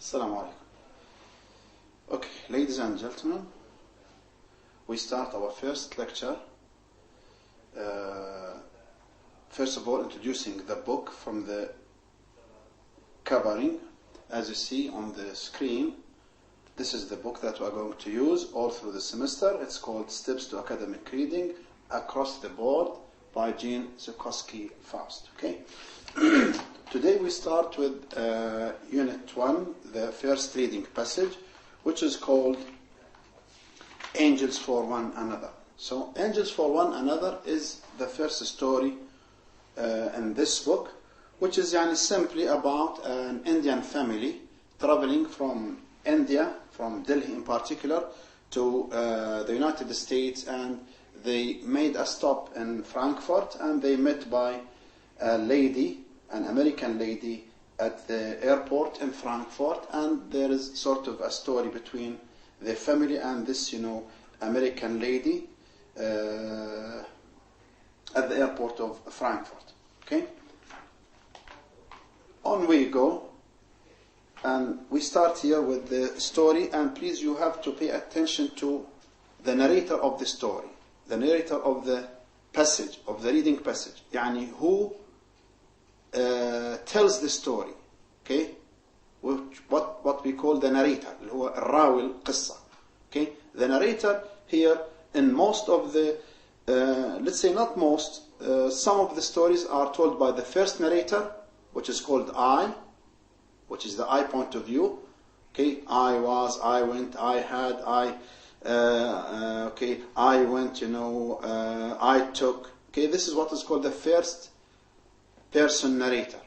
Assalamu alaikum. Okay, ladies and gentlemen, we start our first lecture. First of all, introducing the book from the covering. As you see on the screen, this is the book that we are going to use all through the semester. It's called Steps to Academic Reading Across the Board by Jean Zukowski Faust. Okay. Today we start with Unit 1, the first reading passage, which is called Angels for One Another. So, Angels for One Another is the first story in this book, which is simply about an Indian family traveling from India, from Delhi in particular, to the United States, and they made a stop in Frankfurt, and they met by a lady, an American lady, at the airport in Frankfurt, and there is sort of a story between the family and this, American lady at the airport of Frankfurt. Okay? On we go, and we start here with the story, and please, you have to pay attention to the narrator of the story, the narrator of the passage, of the reading passage, who tells the story, okay? What we call the narrator, هو الراوي القصة, okay? The narrator here, in most of the, let's say not most, some of the stories are told by the first narrator, which is called I, which is the I point of view, okay? I was, I went, I had, okay, I went, I took, okay? This is what is called the first person narrator,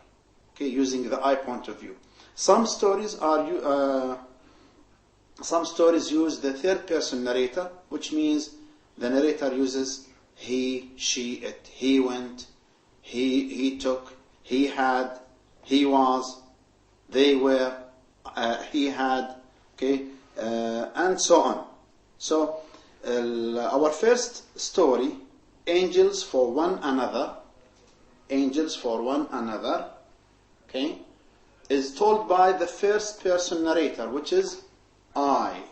okay, using the I point of view. Some stories use the third person narrator, which means the narrator uses he, she, it. He went, he took, he had, he was, they were, he had, okay, and so on. So our first story, Angels for One Another, Angels for One Another, okay, is told by the first person narrator, which is I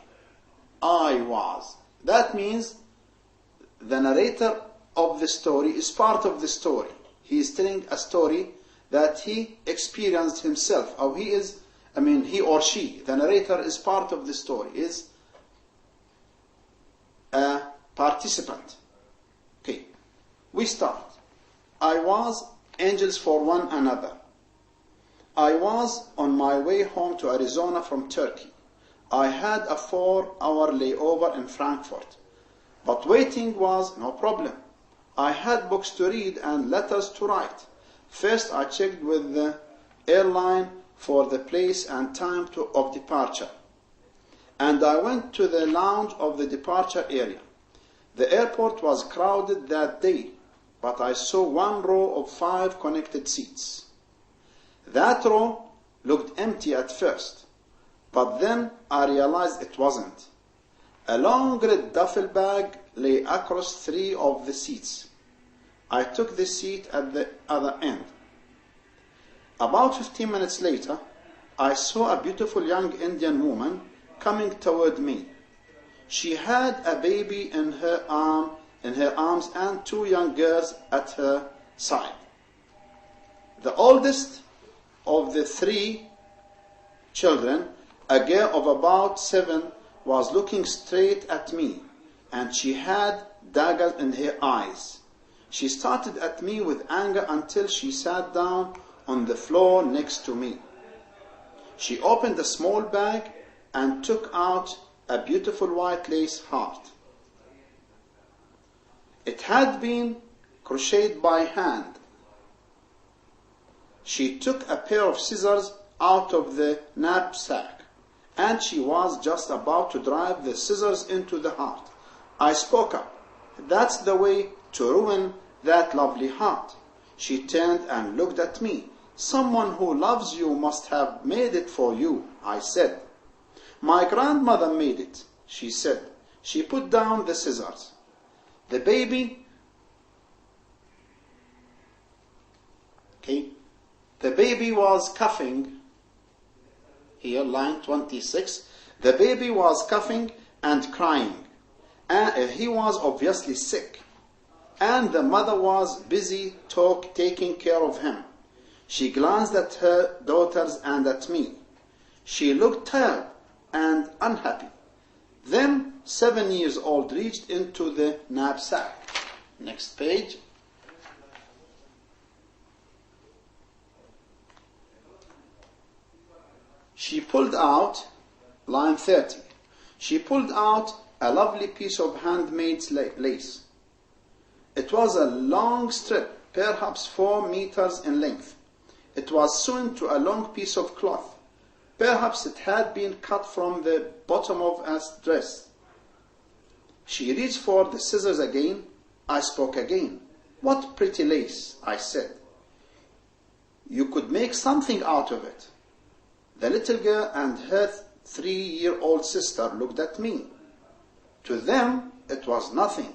was. That means the narrator of the story is part of the story. He is telling a story that he experienced himself, or he or she, the narrator is part of the story, is a participant. Okay, we start. I was, Angels for One Another. I was on my way home to Arizona from Turkey. I had a 4-hour layover in Frankfurt, but waiting was no problem. I had books to read and letters to write. First, I checked with the airline for the place and time of departure, and I went to the lounge of the departure area. The airport was crowded that day, but I saw one row of 5 connected seats. That row looked empty at first, but then I realized it wasn't. A long red duffel bag lay across 3 of the seats. I took the seat at the other end. About 15 minutes later, I saw a beautiful young Indian woman coming toward me. She had a baby in her arms and 2 young girls at her side. The oldest of the 3 children, a girl of about 7, was looking straight at me, and she had daggers in her eyes. She started at me with anger until she sat down on the floor next to me. She opened a small bag and took out a beautiful white lace heart. It had been crocheted by hand. She took a pair of scissors out of the knapsack, and she was just about to drive the scissors into the heart. I spoke up. That's the way to ruin that lovely heart. She turned and looked at me. Someone who loves you must have made it for you, I said. My grandmother made it, she said. She put down the scissors. The baby, okay, the baby was coughing. here, line 26. The baby was coughing and crying. He was obviously sick. And the mother was busy taking care of him. She glanced at her daughters and at me. She looked tired and unhappy. Then 7 years old reached into the knapsack. Next page. She pulled out, line 30, she pulled out a lovely piece of handmade lace. It was a long strip, perhaps 4 meters in length. It was sewn to a long piece of cloth. Perhaps it had been cut from the bottom of a dress. She reached for the scissors again. I spoke again. What pretty lace, I said. You could make something out of it. The little girl and her 3-year-old sister looked at me. To them, it was nothing.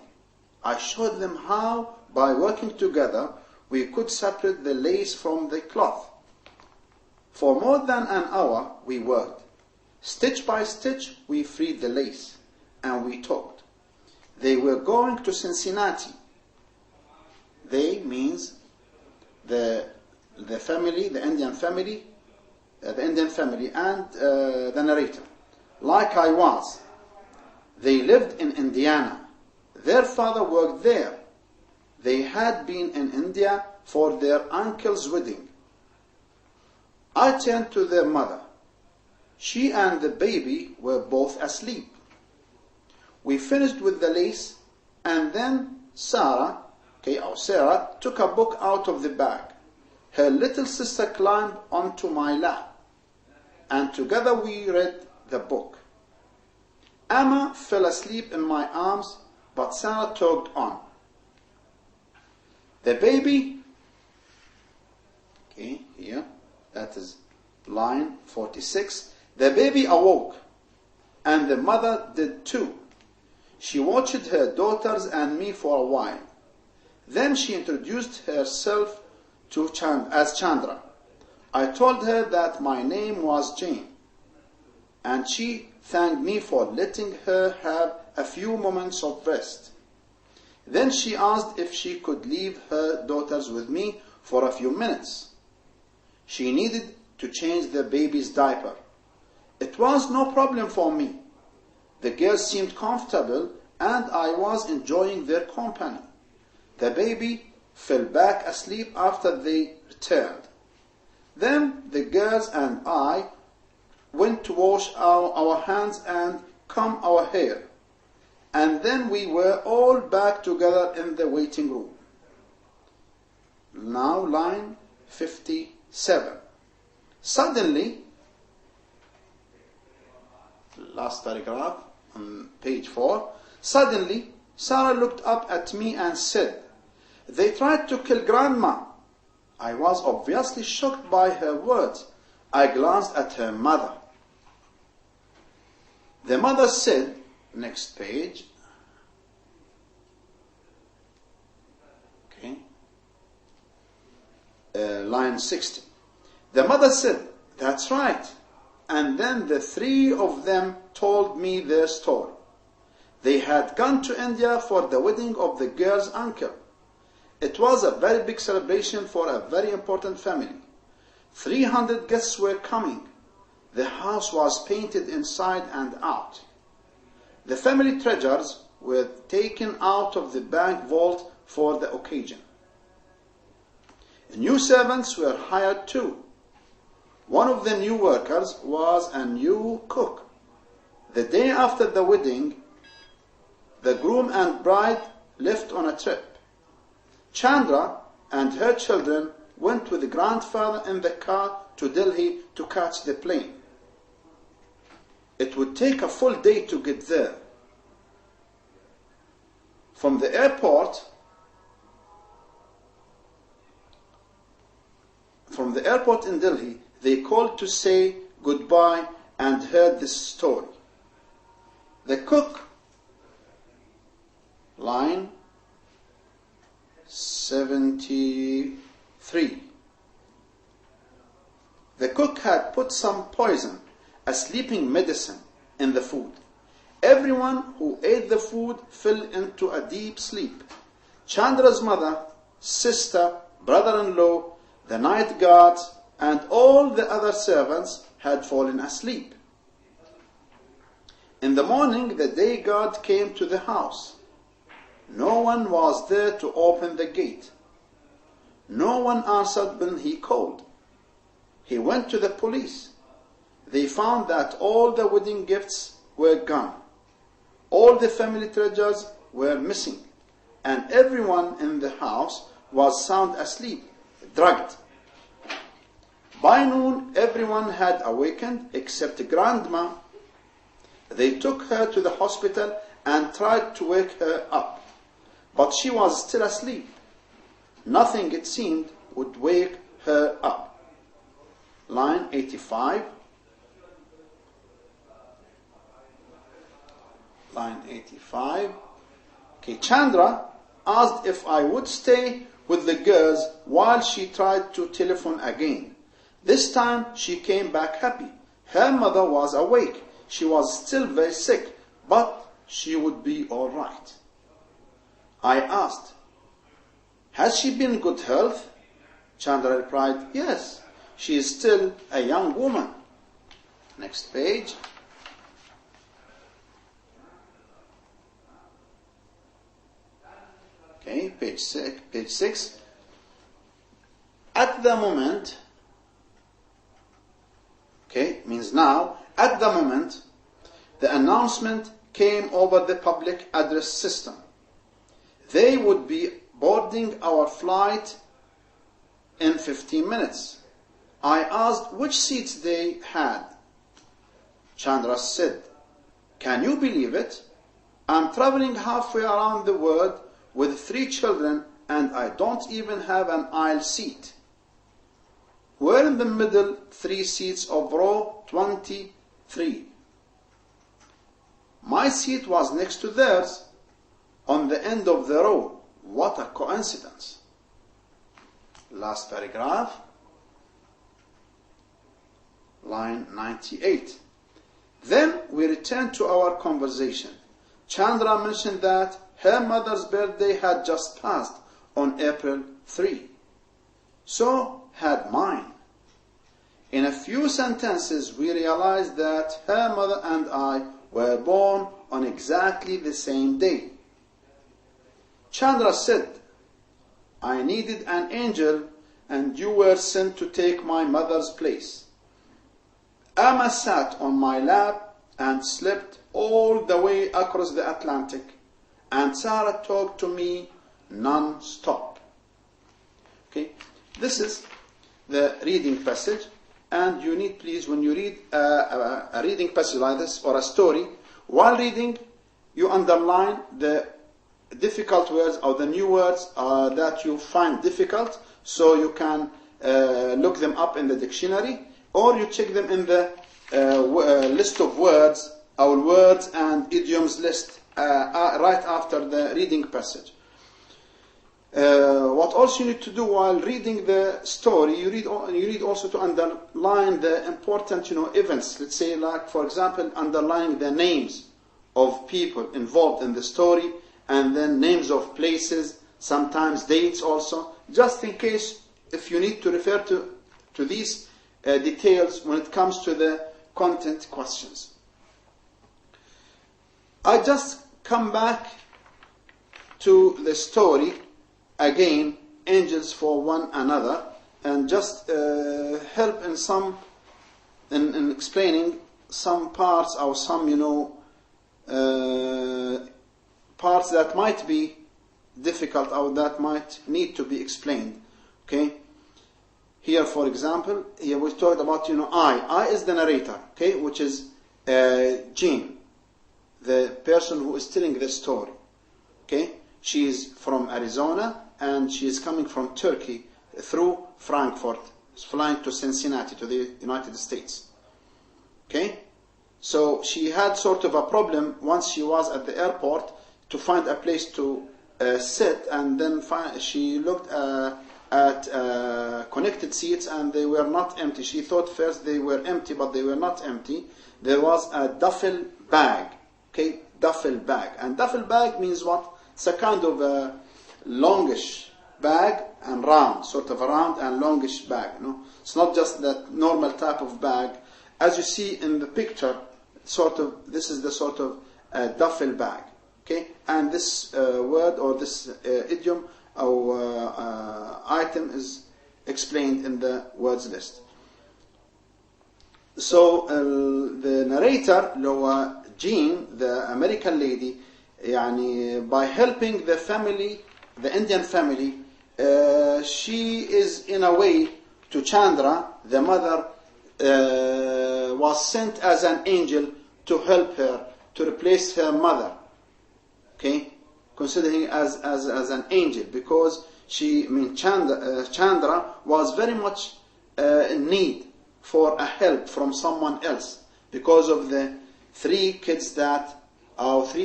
I showed them how, by working together, we could separate the lace from the cloth. For more than an hour, we worked. Stitch by stitch, we freed the lace, and we talked. They were going to Cincinnati. They means the family, the Indian family, and the narrator. Like I was. They lived in Indiana. Their father worked there. They had been in India for their uncle's wedding. I turned to their mother. She and the baby were both asleep. We finished with the lace, and then Sarah took a book out of the bag. Her little sister climbed onto my lap, and together we read the book. Emma fell asleep in my arms, but Sarah talked on. The baby, here, that is line 46. The baby awoke, and the mother did too. She watched her daughters and me for a while. Then she introduced herself as Chandra. I told her that my name was Jane, and she thanked me for letting her have a few moments of rest. Then she asked if she could leave her daughters with me for a few minutes. She needed to change the baby's diaper. It was no problem for me. The girls seemed comfortable, and I was enjoying their company. The baby fell back asleep after they returned. Then the girls and I went to wash our hands and comb our hair. And then we were all back together in the waiting room. Now line 57. Suddenly, last paragraph on page 4, suddenly Sarah looked up at me and said, "They tried to kill Grandma." I was obviously shocked by her words. I glanced at her mother. The mother said, next page, line 60. The mother said, "That's right." And then the 3 of them told me their story. They had gone to India for the wedding of the girl's uncle. It was a very big celebration for a very important family. 300 guests were coming. The house was painted inside and out. The family treasures were taken out of the bank vault for the occasion. New servants were hired too. One of the new workers was a new cook. The day after the wedding, the groom and bride left on a trip. Chandra and her children went with the grandfather in the car to Delhi to catch the plane. It would take a full day to get there. From the airport in Delhi, they called to say goodbye and heard this story. The cook, line 73. The cook had put some poison a sleeping medicine in the food. Everyone who ate the food fell into a deep sleep. Chandra's mother, sister, brother-in-law, the night guards, and all the other servants had fallen asleep. In the morning, the day guard came to the house. No one was there to open the gate. No one answered when he called. He went to the police. They found that all the wedding gifts were gone. All the family treasures were missing, and everyone in the house was sound asleep, drugged. By noon, everyone had awakened except Grandma. They took her to the hospital and tried to wake her up, but she was still asleep. Nothing, it seemed, would wake her up. Line 85. Line 85. Okay, Chandra asked if I would stay with the girls while she tried to telephone again. This time she came back happy. Her mother was awake. She was still very sick, but she would be all right. I asked, has she been in good health? Chandra replied, yes, she is still a young woman. Next page. Okay, page 6. At the moment, okay, means now, at the moment, the announcement came over the public address system. They would be boarding our flight in 15 minutes. I asked which seats they had. Chandra said, can you believe it? I'm traveling halfway around the world with 3 children and I don't even have an aisle seat. We're in the middle 3 seats of row 23. My seat was next to theirs on the end of the row. What a coincidence. Last paragraph. Line 98. Then we returned to our conversation. Chandra mentioned that her mother's birthday had just passed on April 3. So had mine. In a few sentences, we realized that her mother and I were born on exactly the same day. Chandra said, I needed an angel and you were sent to take my mother's place. Amma sat on my lap and slept all the way across the Atlantic, and Sarah talked to me non-stop. Okay, this is the reading passage, and you need, please, when you read a reading passage like this or a story, while reading, you underline the difficult words or the new words that you find difficult, so you can look them up in the dictionary, or you check them in the list of words, our words and idioms list right after the reading passage. What also you need to do while reading the story, you need also to underline the important, events. Let's say, like, for example, underlining the names of people involved in the story, and then names of places, sometimes dates also, just in case if you need to refer to these details when it comes to the content questions. I just come back to the story again, Angels for One Another, and just help in explaining some parts or some parts that might be difficult or that might need to be explained. Okay. Here, for example, here we talked about I is the narrator, okay, which is Jean, the person who is telling the story. Okay, she is from Arizona and she is coming from Turkey through Frankfurt, flying to Cincinnati, to the United States. Okay, so she had sort of a problem once she was at the airport to find a place to sit, and then she looked at connected seats, and they were not empty. She thought first they were empty, but they were not empty. There was a duffel bag. Okay, duffel bag. And duffel bag means what? It's a kind of a longish bag and round, sort of a round and longish bag. No? It's not just that normal type of bag. As you see in the picture, this is the sort of duffel bag. Okay, and this word or this idiom or item is explained in the words list. So the narrator, Loa Jean, the American lady, by helping the family, the Indian family, she is in a way to Chandra, the mother, was sent as an angel to help her, to replace her mother. Okay, considering as an angel, because Chandra was very much in need for a help from someone else because of the three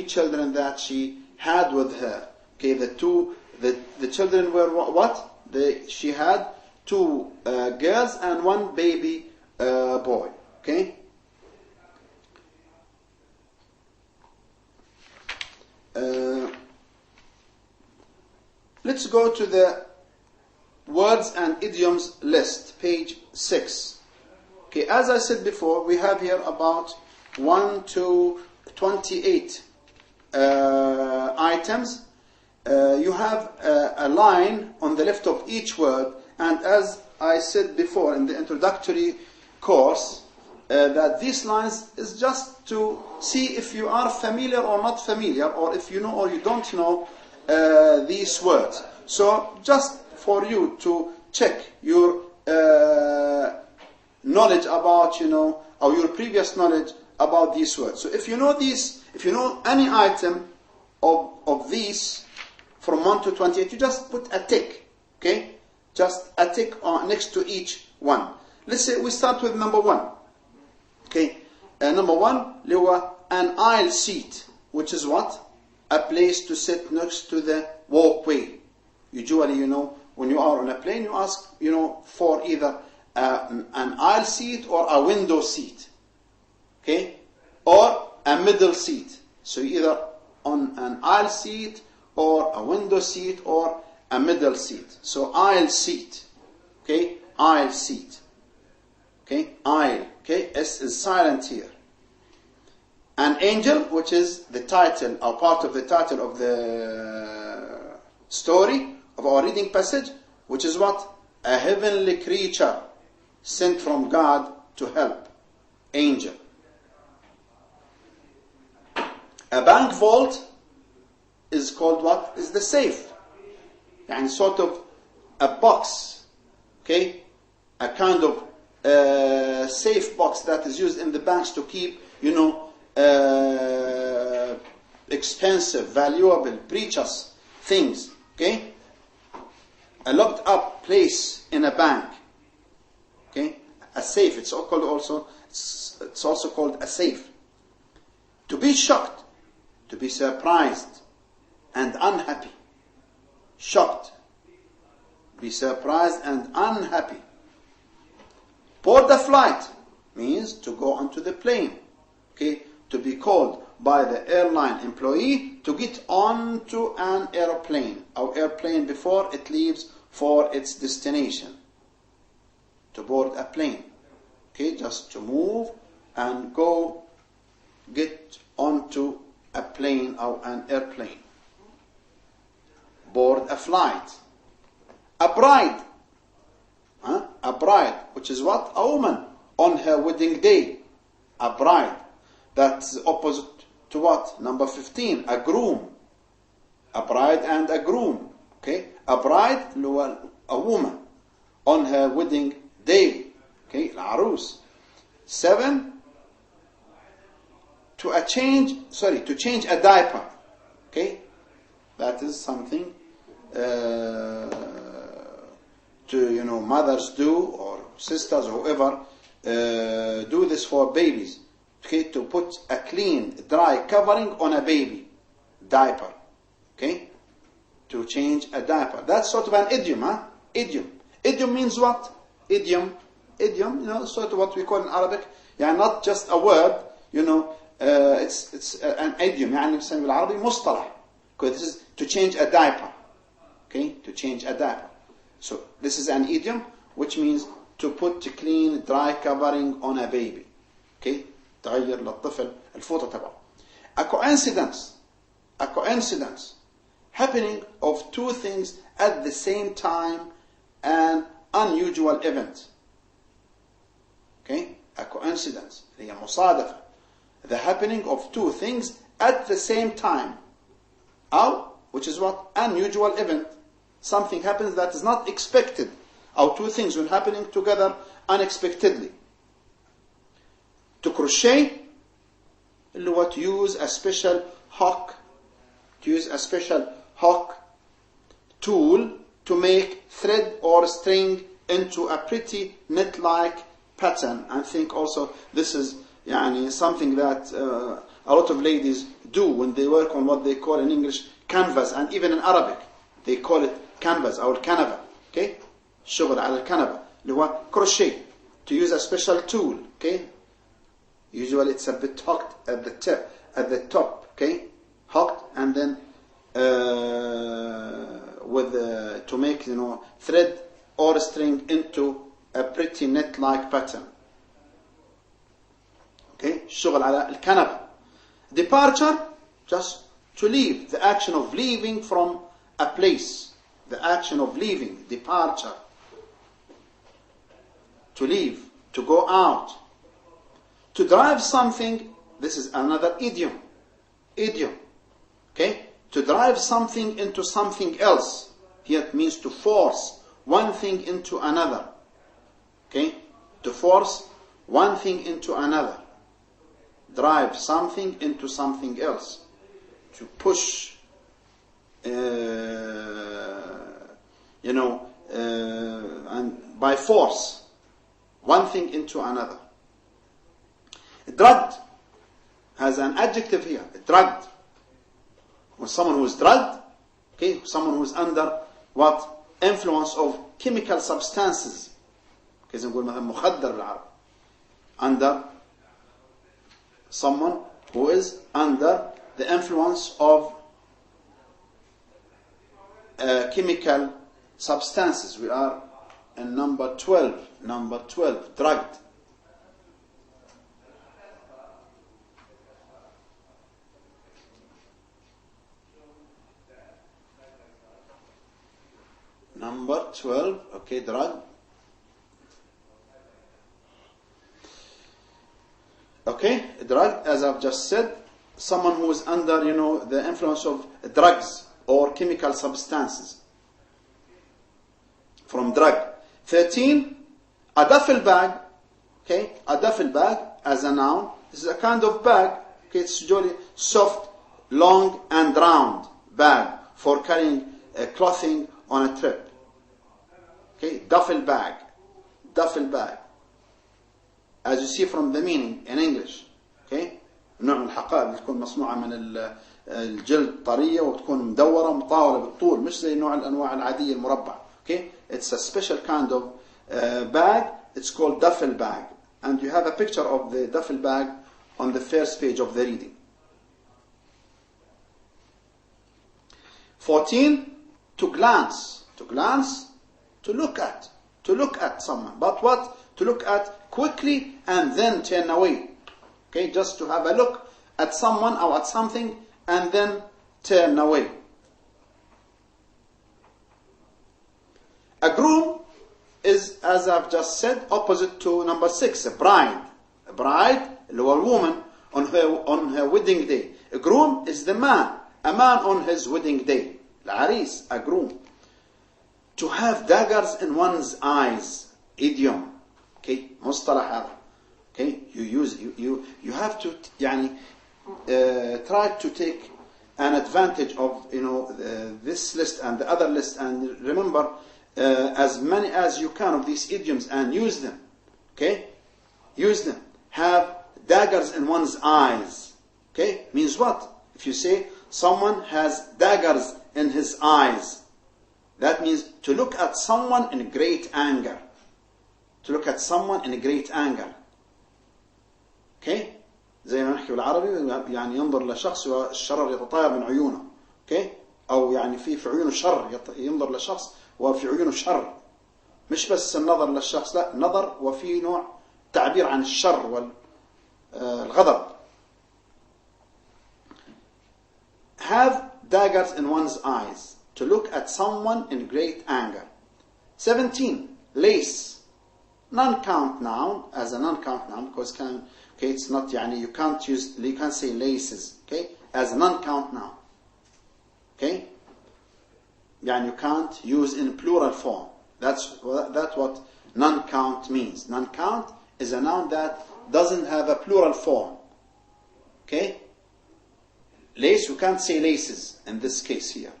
children that she had with her. Okay, the children were what? She had two girls and one baby boy. Okay. Let's go to the words and idioms list, page 6. Okay, as I said before, we have here about 1 to 28 items. You have a line on the left of each word, and as I said before in the introductory course, that these lines is just to see if you are familiar or not familiar, or if you know or you don't know these words. So just for you to check your knowledge about, or your previous knowledge about these words. So if you know these, if you know any item of these from 1 to 28, you just put a tick, okay? Just a tick next to each one. Let's say we start with number 1. Okay, number 1, an aisle seat, which is what? A place to sit next to the walkway. Usually, when you are on a plane, you ask, for either an aisle seat or a window seat. Okay, or a middle seat. So either on an aisle seat or a window seat or a middle seat. So aisle seat. Okay, aisle seat. Okay, aisle. Okay, S is silent here. An angel, which is the title or part of the title of the story of our reading passage, which is what? A heavenly creature sent from God to help. Angel. A bank vault is called what? Is the safe. And sort of a box. Okay? A kind of safe box that is used in the banks to keep, expensive, valuable, precious things. Okay? A locked up place in a bank. Okay? A safe. It's also called a safe. To be shocked, to be surprised and unhappy. Shocked, be surprised and unhappy. Board a flight means to go onto the plane. Okay, to be called by the airline employee to get onto an airplane or airplane before it leaves for its destination. To board a plane. Okay, just to move and go get onto a plane or an airplane. Board a flight. A bride. A bride, which is what? A woman on her wedding day. A bride. That's opposite to what? Number 15. A groom. A bride and a groom. Okay? A bride, a woman on her wedding day. Okay? العروس. 7. To change a diaper. Okay? That is something mothers do, or sisters, or whoever do this for babies. Okay, to put a clean, dry covering on a baby diaper. Okay, to change a diaper. That's sort of an idiom, Idiom. Idiom means what? Idiom, sort of what we call in Arabic, not just a word, it's an idiom. يعني بنسميه بالعربي مصطلح. Because this is to change a diaper. Okay, to change a diaper. So this is an idiom, which means to put clean, dry covering on a baby. Okay, تغير للطفل الفوطة تبعه. A coincidence, happening of two things at the same time, an unusual event. Okay, a coincidence, هي مصادفة. The happening of two things at the same time. أو, which is what? Unusual event. Something happens that is not expected. Or two things will happening together unexpectedly. To crochet, اللي هو to use a special hook, tool to make thread or string into a pretty net-like pattern. I think also this is something that a lot of ladies do when they work on what they call in English canvas, and even in Arabic they call it canvas or canava. Okay, شغل على الكنبة اللي هو crochet, to use a special tool. Okay, usually it's a bit hooked at the top. Okay, hooked, and then to make thread or string into a pretty net-like pattern. Okay, شغل على الكنبة. Departure, just to leave, the action of leaving from a place, the action of leaving, departure. To leave, to go out. To drive something, this is another idiom. Okay, to drive something into something else. Here it means to force one thing into another. Okay, to force one thing into another. Drive something into something else. To push, and by force, one thing into another. Drugged has an adjective here. Drugged. When someone who is drugged, okay, someone who is under what? Influence of chemical substances. Okay, زي نقول مثلا مخدر بالعربي. Under someone who is under the influence of chemical substances. We are in number 12, drugged. Number 12, okay, drugged. Okay, drugged, as I've just said, someone who is under, the influence of drugs or chemical substances. From drug. 13, a duffel bag. Okay, a duffel bag as a noun. This is a kind of bag. Okay, it's usually soft, long, and round bag for carrying clothing on a trip. Okay, duffel bag. As you see from the meaning in English. Okay, نوع من الحقائب اللي تكون مصنوعة من الجلد طرية وتكون مدورة مطاولة بالطول، مش زي نوع الأنواع العادية المربع. Okay, it's a special kind of bag. It's called duffel bag, and you have a picture of the duffel bag on the first page of the reading. 14, to glance, to look at someone. But what? To look at quickly and then turn away. Okay, just to have a look at someone or at something and then turn away. A groom is, as I've just said, opposite to number 6, a bride. A bride, اللي هو woman, on her wedding day. A groom is the man, a man on his wedding day. العريس, a groom. To have daggers in one's eyes, idiom. Okay, مصطلح هذا. Okay, you have to try to take an advantage of this list and the other list, and remember as many as you can of these idioms and use them. Okay, use them. Have daggers in one's eyes. Okay, means what? If you say someone has daggers in his eyes, That means to look at someone in great anger. To look at someone in great anger. Okay? زي ما نحكي بالعربي يعني ينظر لشخص والشرر يتطاير من عيونه. Okay? أو يعني في عيونه شر، ينظر لشخص وفي عيونه شر. مش بس النظر للشخص، لا، نظر وفي نوع تعبير عن الشر والغضب. Have daggers in one's eyes. To look at someone in great anger. 17. Lace. Non-count noun as a non-count noun because okay, it's not يعني you can't say laces, okay, as a non-count noun. Okay? يعني you can't use in plural form. That's what non-count means. Non-count is a noun that doesn't have a plural form. Okay? Lace, you can't say laces in this case here.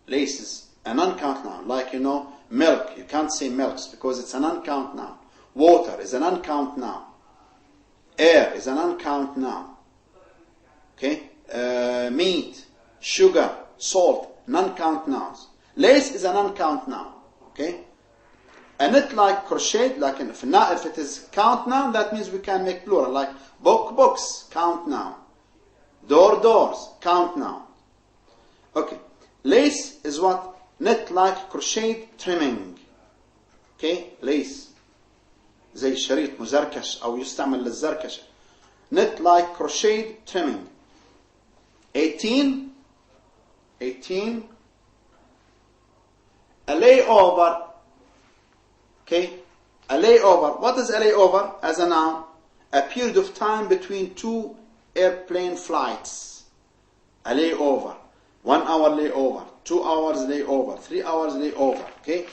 Laces, a non-count noun. Like, milk, you can't say milks because it's a non-count noun. Water is a non-count noun. Air is a non-count noun. Okay? Meat, sugar, salt, non-count nouns. Lace is a non-count noun. Okay? A knit like crochet, like if it is count noun, that means we can make plural. Like book, books, count noun. Door, doors, count noun. Okay. Lace is what? Knit like crochet trimming. Okay? Lace. زي شريط مزركش أو يستعمل للزركشة. Knit like crochet trimming. 18. A layover. Okay? A layover. What is a layover as a noun? A period of time between two airplane flights. A layover. 1 hour layover. 2 hours layover. 3 hours layover. Okay?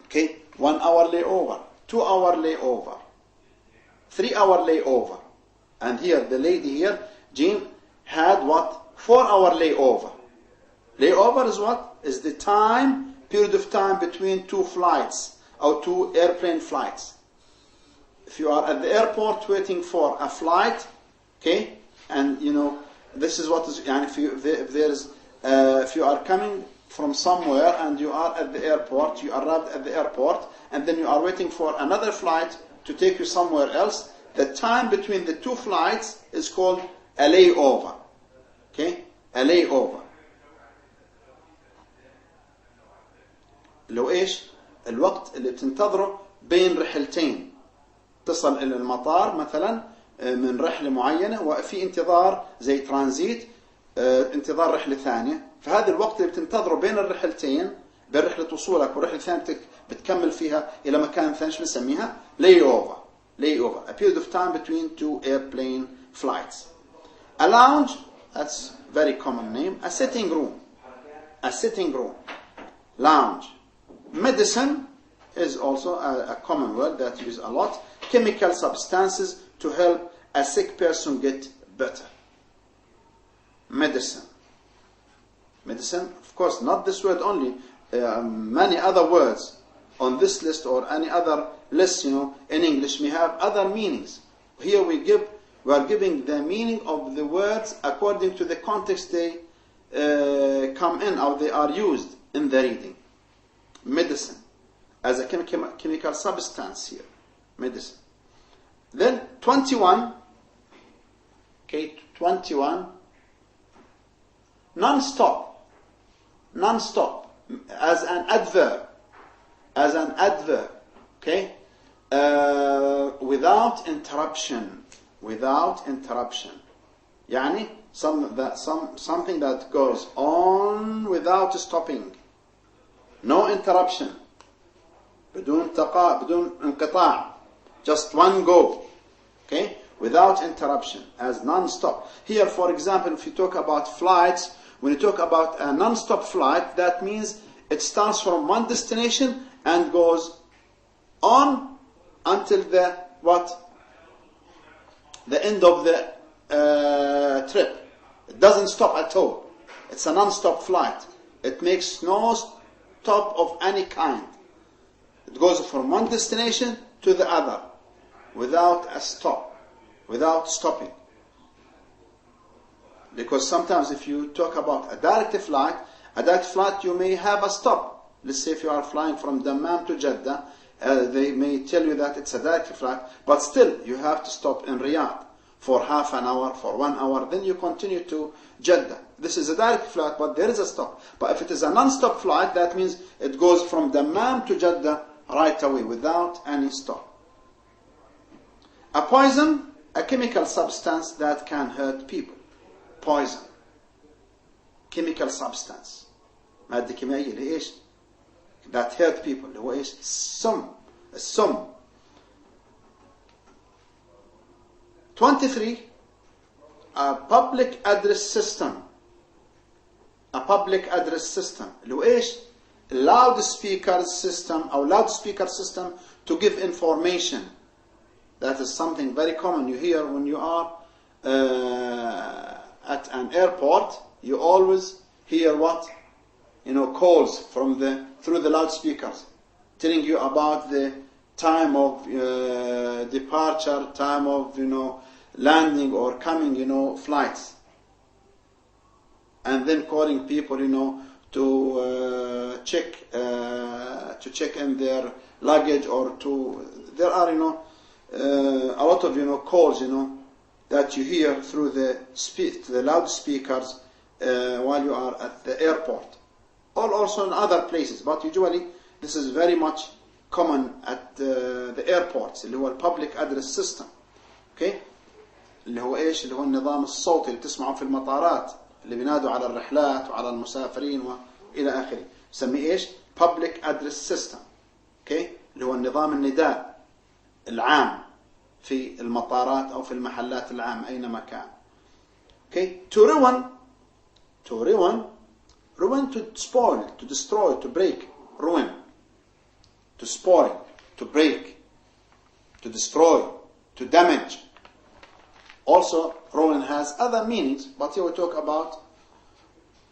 Okay? 1 hour layover. 2 hour layover. 3 hour layover. And here, the lady here, Jean, had what? 4 hour layover. Layover is what? Is the period of time between two flights or two airplane flights. If you are at the airport waiting for a flight, okay, and this is what is, and if you are coming from somewhere and you are at the airport, you arrived at the airport, and then you are waiting for another flight to take you somewhere else, the time between the two flights is called a layover. Okay? A layover. لو ايش؟ الوقت اللي بتنتظره بين رحلتين. تصل الى المطار مثلا من رحلة معينة وفي انتظار زي ترانزيت، انتظار رحلة ثانية، فهذا الوقت اللي بتنتظره بين الرحلتين، بين رحلة وصولك والرحلة الثانية بتكمل فيها إلى مكان ثاني، بنسميها layover. Layover, a period of time between two airplane flights. A lounge, that's a very common name. A sitting room. A sitting room. Lounge. Medicine is also a common word that used a lot. Chemical substances to help a sick person get better. Medicine. Medicine, of course, not this word only. Many other words on this list or any other list, in English may have other meanings. Here we are giving the meaning of the words according to the context they come in or they are used in the reading. Medicine as a chemical substance here. Medicine. Then 21. Okay, 21. Non-stop. Non-stop. As an adverb. As an adverb. Okay? Without interruption. Without interruption. يعني something that goes on without stopping. No interruption. بدون انقطاع. Just one go. Okay? Without interruption. As non-stop. Here, for example, if you talk about flights, when you talk about a non-stop flight, that means it starts from one destination and goes on until the end of the trip. It doesn't stop at all. It's a non-stop flight. It makes no stop of any kind. It goes from one destination to the other without a stop, without stopping. Because sometimes if you talk about a direct flight you may have a stop. Let's say if you are flying from Dammam to Jeddah, they may tell you that it's a direct flight, but still you have to stop in Riyadh for half an hour, for 1 hour, then you continue to Jeddah. This is a direct flight, but there is a stop. But if it is a non-stop flight, that means it goes from Dammam to Jeddah right away without any stop. A poison, a chemical substance that can hurt people. Poison. Chemical substance. مادة كيميائية اللي إيش؟ that hurt people. اللي هو إيش؟ السم. 23. A public address system. A public address system. اللي هو إيش؟ loudspeaker system أو loudspeaker system to give information. That is something very common you hear when you are at an airport. You always hear what? Calls from through the loudspeakers, telling you about the time of departure, time of landing or coming flights, and then calling people to check in their luggage, or there are a lot of calls that you hear through the loudspeakers while you are at the airport, or also in other places, but usually this is very much common at the airports, اللي هو public address system. Okay, اللي هو ايش؟ اللي هو النظام الصوتي اللي بتسمعه في المطارات اللي بينادوا على الرحلات وعلى المسافرين والى اخره، نسميه ايش؟ public address system. Okay, اللي هو النظام النداء العام في المطارات او في المحلات العامة اينما كان. Okay, to ruin, to spoil, to destroy, to break, ruin, to spoil, to break, to destroy, to damage. Also, ruin has other meanings, but here we talk about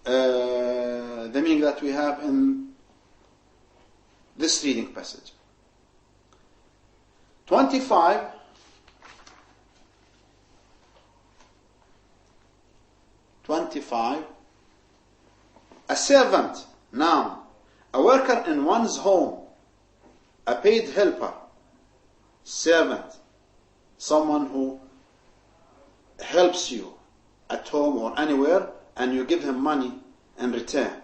the meaning that we have in this reading passage. 25. A servant, noun, a worker in one's home, a paid helper, servant, someone who helps you at home or anywhere and you give him money in return.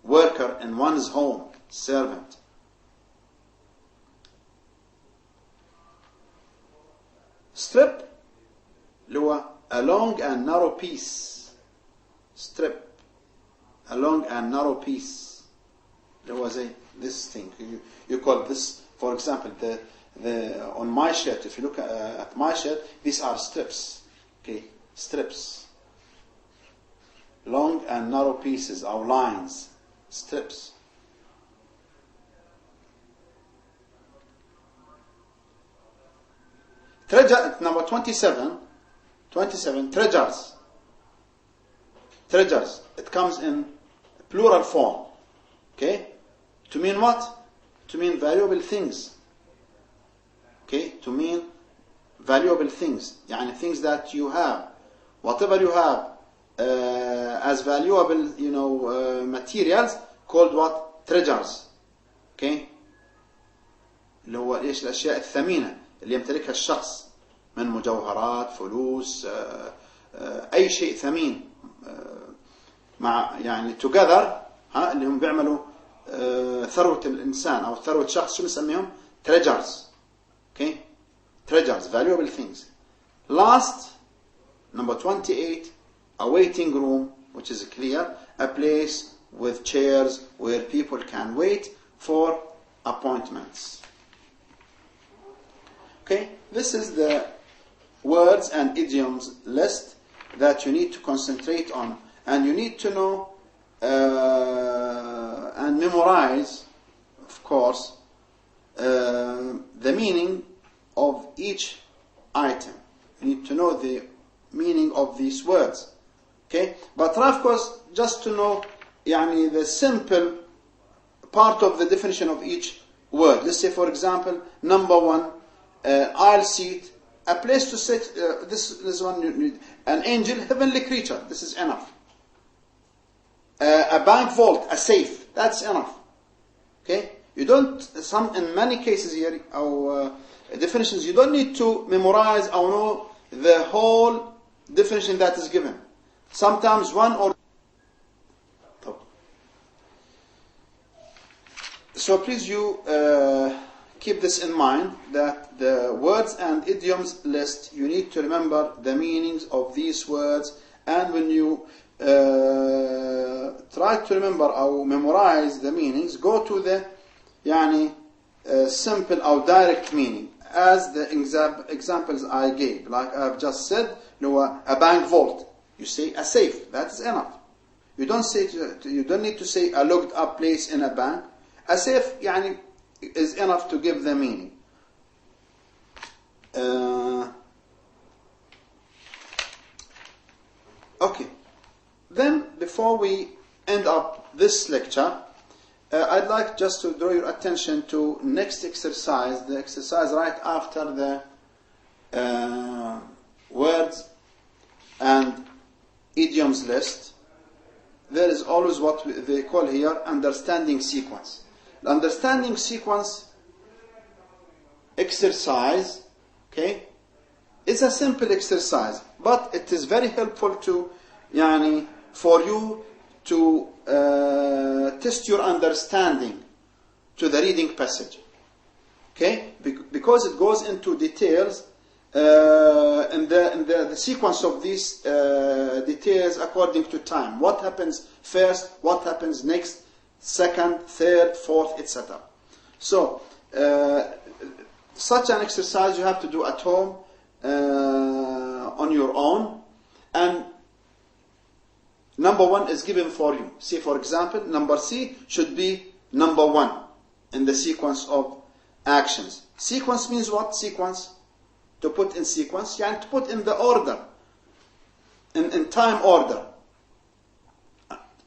Worker in one's home, servant. Strip, a long and narrow piece. Strip, a long and narrow piece. There was this thing. You call this, for example, on my shirt. If you look at my shirt, these are strips. Okay, strips. Long and narrow pieces, or lines, strips. Treasure, number 27, treasures. Treasures. It comes in plural form. Okay? To mean what? To mean valuable things. Okay? To mean valuable things. يعني things that you have. Whatever you have as valuable, materials, called what? Treasures. Okay? اللي هو ايش؟ الاشياء الثمينة اللي يمتلكها الشخص من مجوهرات، فلوس، اي شيء ثمين، مع يعني together، اللي هم بيعملوا ثروة الانسان او ثروة شخص، شو بنسميهم؟ treasures. Okay? Treasures, valuable things. Last, number 28, a waiting room, which is clear, a place with chairs where people can wait for appointments. Okay, this is the words and idioms list that you need to concentrate on, and you need to know and memorize, of course, the meaning of each item. You need to know the meaning of these words. Okay, but of course, just to know the simple part of the definition of each word. Let's say, for example, number 1, aisle seat a place to sit. This one, an angel, heavenly creature. This is enough. A bank vault, a safe. That's enough. Okay. You don't. In many cases here, our definitions. You don't need to memorize or know the whole definition that is given. Sometimes one or. So please you keep this in mind, that the words and idioms list, you need to remember the meanings of these words, and when you try to remember or memorize the meanings, go to the simple or direct meaning, as the examples I gave. Like I've just said, a bank vault. You say a safe. That is enough. You don't need to say a locked up place in a bank. A safe is enough to give the meaning. Okay. Then, before we end up this lecture, I'd like just to draw your attention to next exercise, the exercise right after the words and idioms list. There is always what they call here understanding sequence. The understanding sequence exercise, okay, is a simple exercise, but it is very helpful to, for you to test your understanding to the reading passage, okay, because it goes into details in the sequence of these details according to time. What happens first? What happens next? Second, third, fourth, etc. So, such an exercise you have to do at home on your own, and number one is given for you. See, for example, number C should be number one in the sequence of actions. Sequence means what? Sequence. To put in sequence, to put in the order, in time order.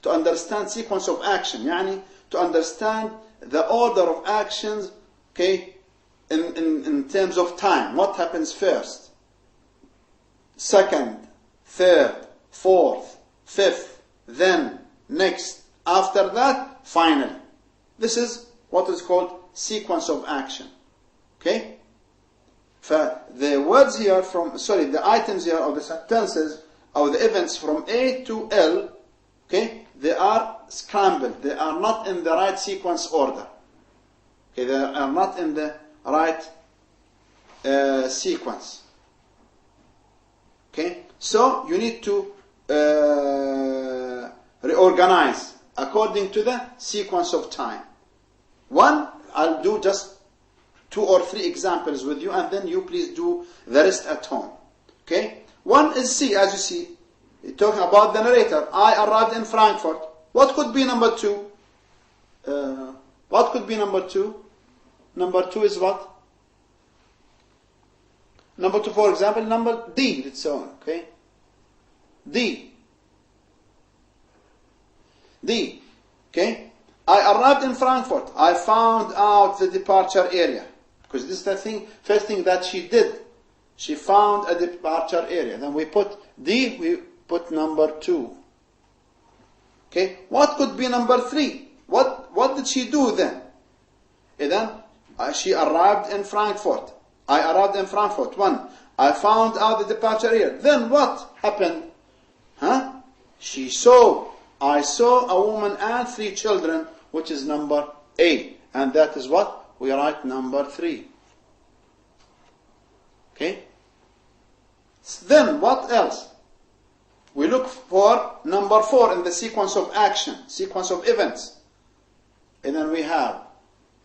To understand sequence of action, to understand the order of actions, okay, in terms of time. What happens first? Second, third, fourth, fifth, then, next, after that, finally. This is what is called sequence of action. Okay? The words here the items here, or the sentences, or the events from A to L, okay, they are scrambled. They are not in the right sequence order. Okay, they are not in the right sequence. Okay, so you need to reorganize according to the sequence of time. I'll do just 2 or 3 examples with you, and then you please do the rest at home. Okay? One is C, as you see. It's talking about the narrator. I arrived in Frankfurt. What could be number 2? What could be number 2? Number 2 is what? Number 2, for example, number D, it's so, okay? D. Okay? I arrived in Frankfurt. I found out the departure area. Because this is the first thing that she did. She found a departure area. Then we put D, we put number 2. Okay? What could be number 3? What did she do then? And then she arrived in Frankfurt. I arrived in Frankfurt. 1. I found out the departure area. Then what happened? I saw a woman and 3 children, which is number A. And that is what? We write number 3. Okay? Then what else? We look for number 4 in the sequence of action, sequence of events. And then we have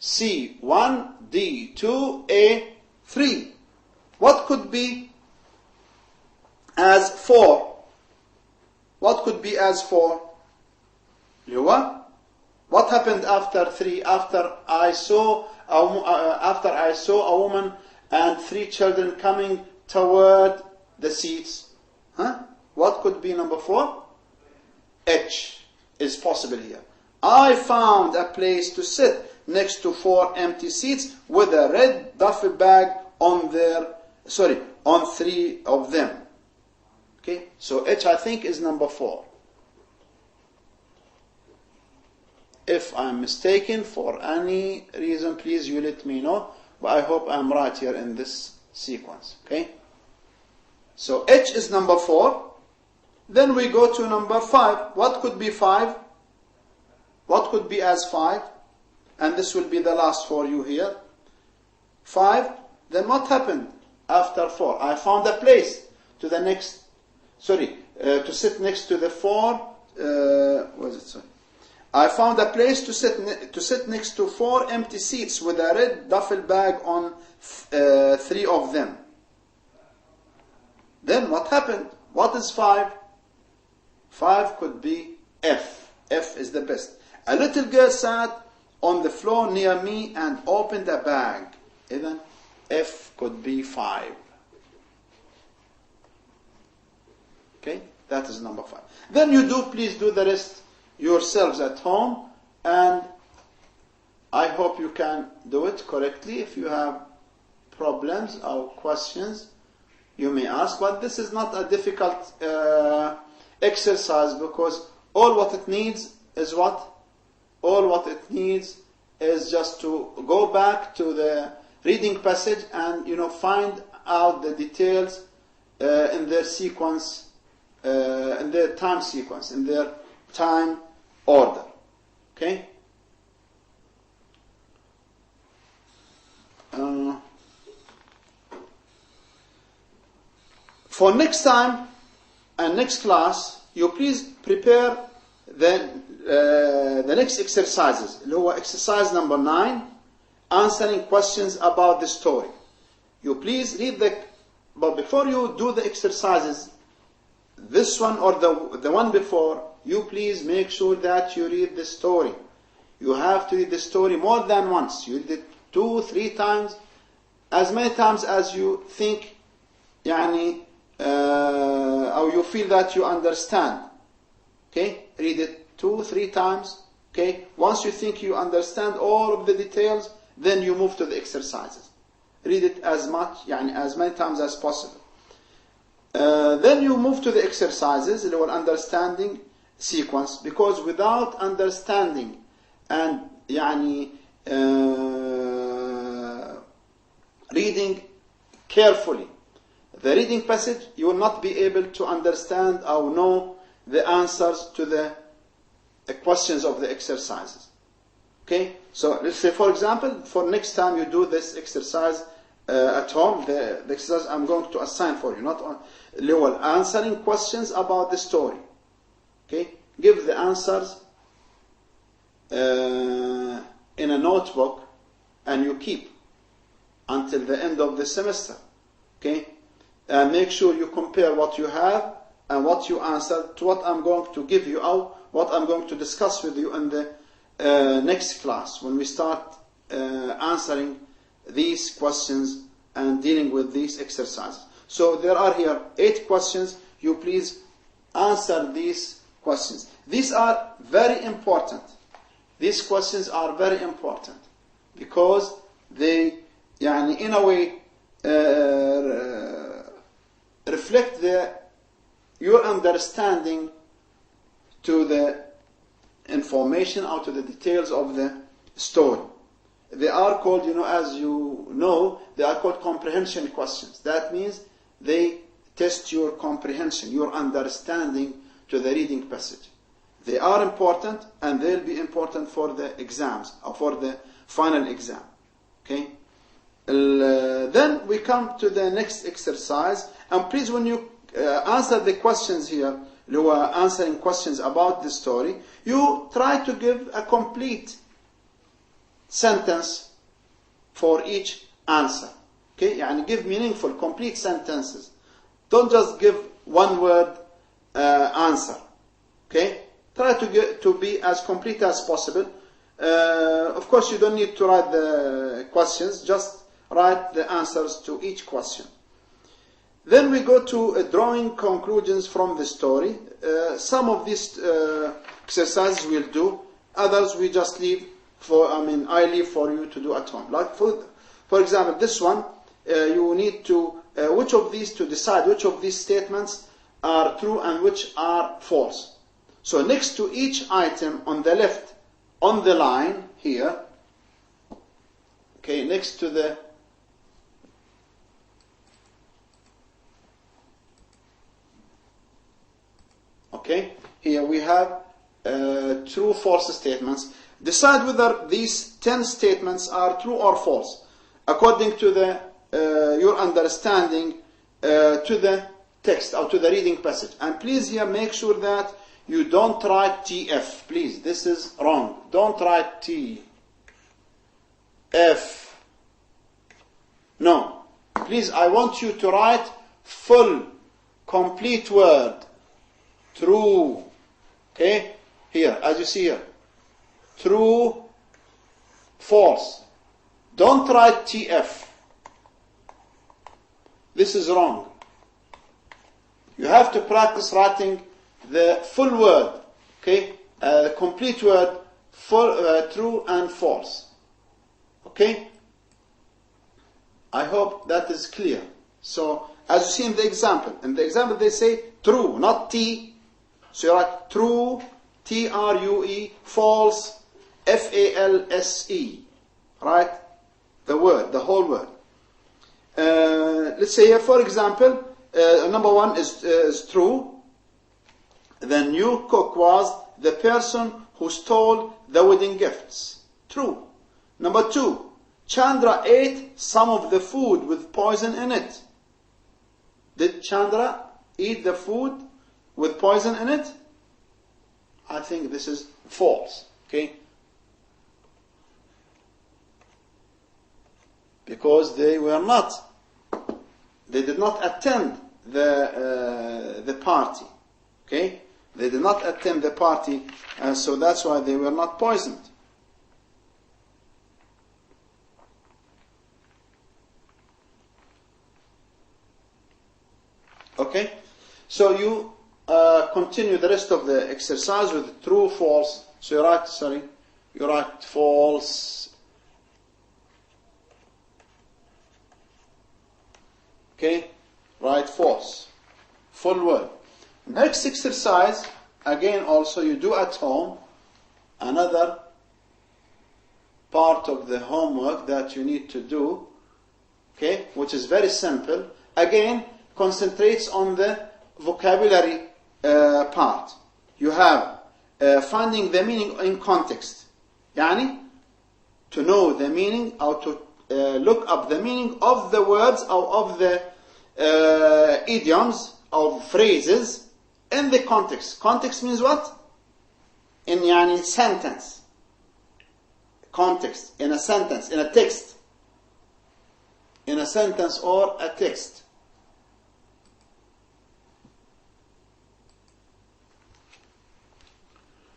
C, 1, D, 2, A, 3. What could be as 4? What could be as 4? What happened after 3? After I saw a woman and 3 children coming toward the seats. What could be number 4? H is possible here. I found a place to sit next to 4 empty seats with a red duffel bag on their on 3 of them. Okay, so H I think is number 4. If I'm mistaken for any reason, please you let me know. But I hope I'm right here in this sequence. Okay, so H is number 4. Then we go to number 5. What could be 5? What could be as 5? And this will be the last for you here. 5. Then what happened after 4? I found a place to the next. To sit next to the 4. What is it? Sorry. I found a place to sit next to 4 empty seats with a red duffel bag on 3 of them. Then what happened? What is 5? 5 could be F. F is the best. A little girl sat on the floor near me and opened a bag. Then F could be 5. Okay, that is number 5. Then please do the rest yourselves at home, and I hope you can do it correctly. If you have problems or questions, you may ask, but this is not a difficult exercise, because all what it needs is what? All what it needs is just to go back to the reading passage and find out the details in their sequence, in their time sequence, in their time order. Okay? For next time and next class, you please prepare the next exercises. Exercise number 9, answering questions about the story. You please read but before you do the exercises, this one or the one before, you please make sure that you read the story. You have to read the story more than once. You read it 2, 3 times, as many times as you think, or you feel that you understand. Okay, read it 2, 3 times. Okay, once you think you understand all of the details, then you move to the exercises. Read it as many times as possible. Then you move to the exercises, the understanding sequence, because without understanding and reading carefully the reading passage, you will not be able to understand or know the answers to the questions of the exercises. Okay, so let's say, for example, for next time you do this exercise at home, the exercise I'm going to assign for you, not on answering questions about the story. Okay, give the answers in a notebook, and you keep until the end of the semester. Okay, and make sure you compare what you have and what you answered to what I'm going to give you, or what I'm going to discuss with you in the next class, when we start answering these questions and dealing with these exercises. So there are here 8 questions. You please answer these questions. These are very important. These questions are very important because they, in a way, reflect your understanding to the information or to the details of the story. They are called, as you know, they are called comprehension questions. That means they test your comprehension, your understanding to the reading passage. They are important, and they'll be important for the exams or for the final exam. Okay. Then we come to the next exercise, and please, when you answer the questions here, you are answering questions about the story, you try to give a complete sentence for each answer. Okay, give meaningful, complete sentences. Don't just give one word answer. Okay, try to be as complete as possible. Of course, you don't need to write the questions, just write the answers to each question. Then we go to drawing conclusions from the story. Some of these exercises we'll do, others we just leave I leave for you to do at home. Like for example, this one, you need to to decide which of these statements are true and which are false. So next to each item on the left, on the line here, okay, next to the okay, here we have true, false statements. Decide whether these 10 statements are true or false, according to your understanding to the text or to the reading passage. And please here make sure that you don't write TF. Please, this is wrong. Don't write T, F. No. Please, I want you to write full, complete word. True. Okay? Here, as you see here. True, false. Don't write TF. This is wrong. You have to practice writing the full word, okay? The complete word, full, true and false. Okay? I hope that is clear. So, as you see in the example they say true, not T. So you write true, T-R-U-E, false, F-A-L-S-E. Right? The word, the whole word. Let's say here, for example, number one is true. The new cook was the person who stole the wedding gifts. True. Number two, Chandra ate some of the food with poison in it. Did Chandra eat the food with poison in it? I think this is false. Okay? Because they did not attend the party. Okay? They did not attend the party, so that's why they were not poisoned. Okay? So you continue the rest of the exercise with true, false. So you write false. Okay? Write false. Full word. Next exercise, again also you do at home, another part of the homework that you need to do, okay, which is very simple. Again, concentrates on the vocabulary part. You have finding the meaning in context. Yani, to know the meaning or to look up the meaning of the words or of the idioms or phrases in the context. Context means what? In yani sentence. Context, in a sentence, in a text. In a sentence or a text.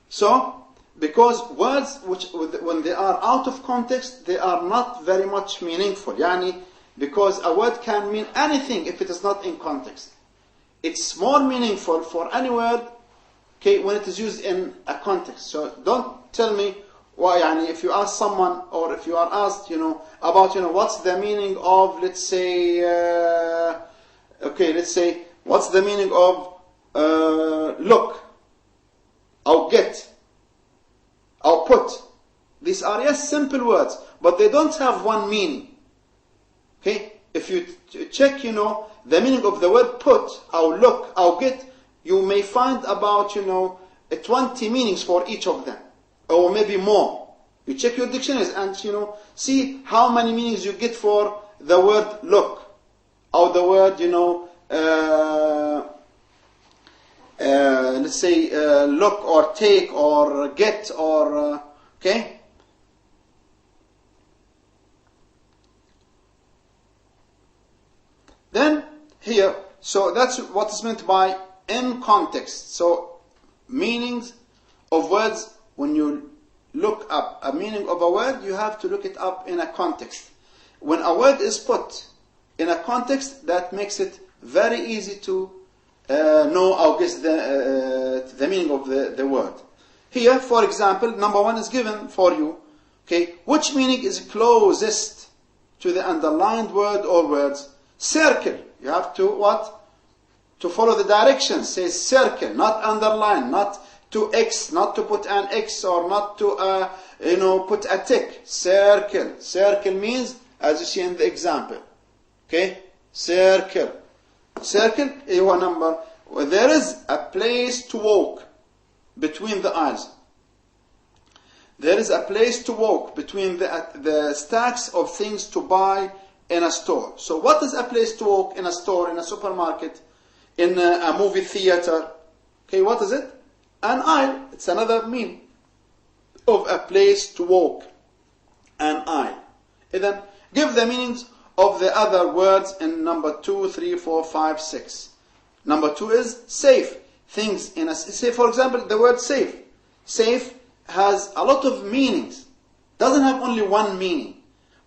So, because words which, when they are out of context, they are not very much meaningful. Yani, because a word can mean anything if it is not in context. It's more meaningful for any word, okay, when it is used in a context. So don't tell me why. Yani, if you ask someone, or if you are asked, about, what's the meaning of, let's say, what's the meaning of look, or get, or put. These are, yes, simple words, but they don't have one meaning. Okay? If you check, the meaning of the word put, or look, or get, you may find about, 20 meanings for each of them. Or maybe more. You check your dictionaries and, see how many meanings you get for the word look. Or the word, let's say, look or take or get or, okay? Then, here, so that's what is meant by in context. So, meanings of words, when you look up a meaning of a word, you have to look it up in a context. When a word is put in a context, that makes it very easy to know or guess the meaning of the word. Here, for example, number one is given for you. Okay, which meaning is closest to the underlined word or words? Circle. You have to what? To follow the directions. Say circle, not underline, not to X, not to put an X or not to put a tick. Circle. Circle means, as you see in the example. Okay? Circle. Circle is one number. There is a place to walk between the aisles. There is a place to walk between the stacks of things to buy in a store. So what is a place to walk in a store, in a supermarket, in a movie theater? Okay, what is it? An aisle. It's another meaning of a place to walk. An aisle. And then give the meanings of the other words in number 2, 3, 4, 5, 6. Number 2 is safe. Things in a, say for example, the word safe. Safe has a lot of meanings. Doesn't have only one meaning.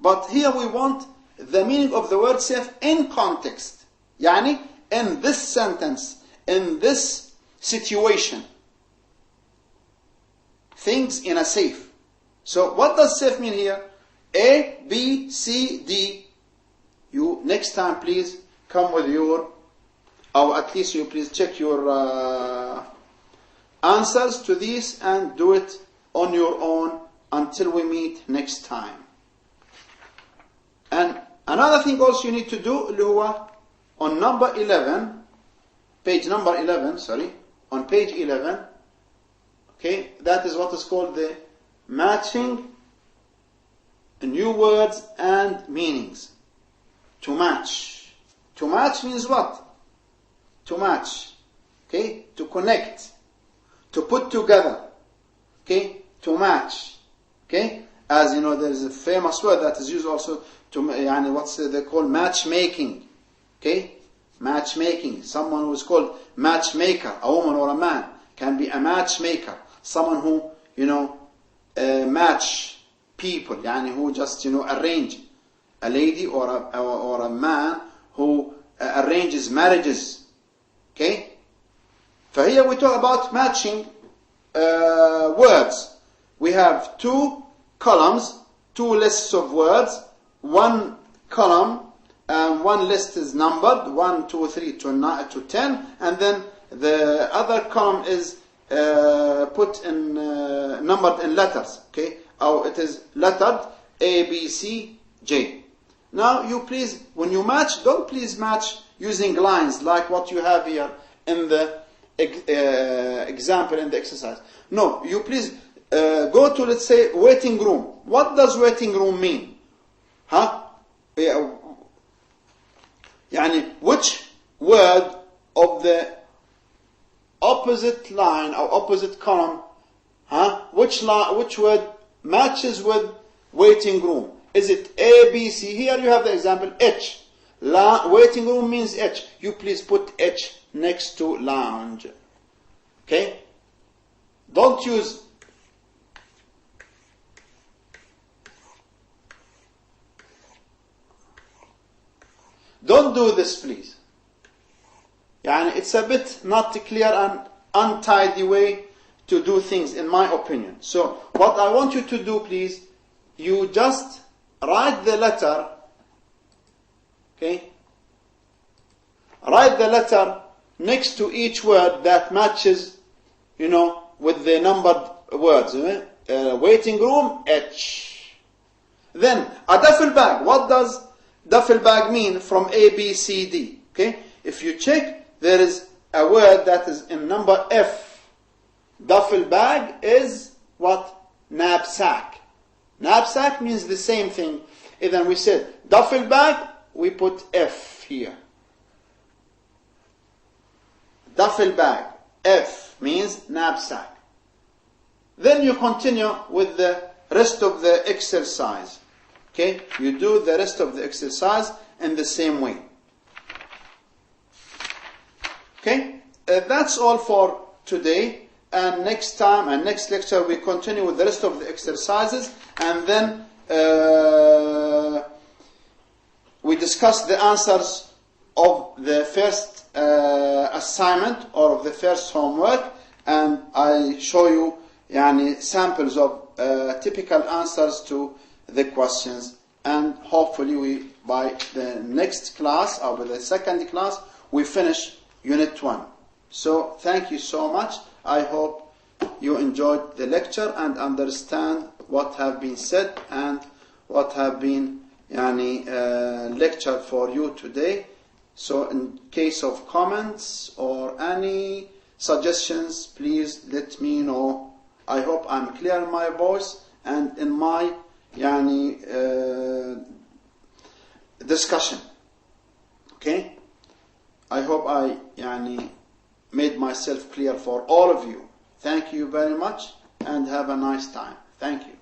But here we want the meaning of the word safe in context. Yani, in this sentence, in this situation. Things in a safe. So what does safe mean here? A, B, C, D. You, next time please, come with your, or at least you please check your answers to these and do it on your own until we meet next time. And another thing also you need to do, اللي هو on number 11, page number 11, sorry, on page 11, okay, that is what is called the matching new words and meanings. To match. To match means what? To match. Okay? To connect. To put together. Okay? To match. Okay? As you know, there is a famous word that is used also to, what's they call matchmaking. Okay? Matchmaking. Someone who is called matchmaker, a woman or a man, can be a matchmaker. Someone who, match people, who just, arrange. A lady or a man who arranges marriages. Okay? So here we talk about matching words. We have 2 columns, 2 lists of words. 1 column and 1 list is numbered, 1, 2, 3 to 10, and then the other column is put in numbered in letters. Okay? Or it is lettered A, B, C, J. Now you please, when you match, don't please match using lines like what you have here in the example in the exercise. No, you please go to, let's say, waiting room. What does waiting room mean? Huh? Which word of the opposite line or opposite column, which word matches with waiting room? Is it A, B, C? Here you have the example H. Waiting room means H. You please put H next to lounge. Okay? Don't use don't do this, please. It's a bit not clear and untidy way to do things, in my opinion. So what I want you to do, please, you just write the letter, okay? Write the letter next to each word that matches, with the numbered words. Waiting room, H. Then, a duffel bag. What does duffel bag mean from A, B, C, D? Okay? If you check, there is a word that is in number F. Duffel bag is what? Knapsack. Knapsack means the same thing. And then we said duffel bag, we put F here. Duffel bag, F means knapsack. Then you continue with the rest of the exercise. Okay? You do the rest of the exercise in the same way. Okay? That's all for today. And next time and next lecture we continue with the rest of the exercises, and then we discuss the answers of the first assignment or of the first homework, and I show you samples of typical answers to the questions, and hopefully we by the next class or by the second class we finish Unit 1. So thank you so much. I hope you enjoyed the lecture and understand what have been said and what have been lecture for you today. So in case of comments or any suggestions, please let me know. I hope I'm clear in my voice and in my discussion. Okay? I hope I made myself clear for all of you. Thank you very much and have a nice time. Thank you.